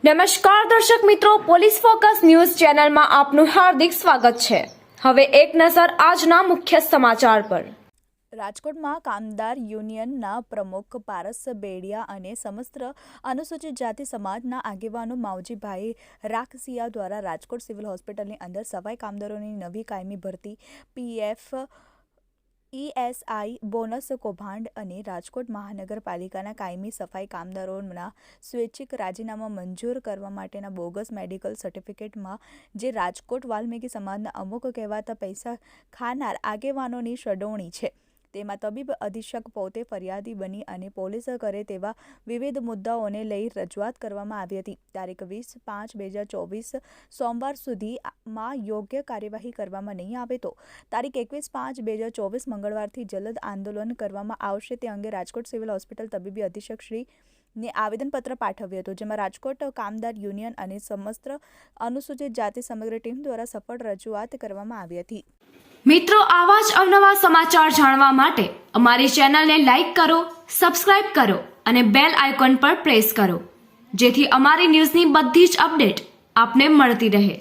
નમસ્કાર દર્શક મિત્રો, પોલીસ ફોકસ ન્યૂઝ ચેનલમાં આપનું હાર્દિક સ્વાગત છે। હવે એક નજર આજના મુખ્ય સમાચાર પર। રાજકોટમાં કામદાર યુનિયનના પ્રમુખ પારસ બેડિયા અને સમસ્ત અનુસૂચિત જાતિ સમાજના આગેવાનો માવજીભાઈ રાખસિયા દ્વારા રાજકોટ સિવિલ હોસ્પિટલની અંદર સફાઈ કામદારોની નવી કાયમી ભરતી, પીએફ, ESI બોનસ કૌભાંડ અને રાજકોટ મહાનગરપાલિકાના કાયમી સફાઈ કામદારોના સ્વૈચ્છિક રાજીનામા મંજૂર કરવા માટેના બોગસ મેડિકલ સર્ટિફિકેટમાં જે રાજકોટ વાલ્મીકી સમાજના અમુક કહેવાતા પૈસા ખાનાર આગેવાનોની સંડોવણી છે, તેમાં તબીબ અધિક્ષક પોતે ફરિયાદી બની અને પોલીસ કરે તેવા વિવિધ મુદ્દાઓને લઈ રજૂઆત કરવામાં આવી હતી। તારીખ 20/5/2024 સોમવાર સુધીમાં યોગ્ય કાર્યવાહી કરવામાં નહીં આવે તો તારીખ 21/5/2024 મંગળવારથી જલદ આંદોલન કરવામાં આવશે તે અંગે રાજકોટ સિવિલ હોસ્પિટલ તબીબી અધિક્ષક શ્રીને આવેદનપત્ર પાઠવ્યું હતું, જેમાં રાજકોટ કામદાર યુનિયન અને સમસ્ત અનુસૂચિત જાતિ સમગ્ર ટીમ દ્વારા સફળ રજૂઆત કરવામાં આવી હતી। મિત્રો, આવા જ અવનવા સમાચાર જાણવા માટે અમારી ચેનલને લાઈક કરો, સબસ્ક્રાઇબ કરો અને બેલ આઇકોન પર પ્રેસ કરો, જેથી અમારી ન્યૂઝની બધી જ અપડેટ આપને મળતી રહે।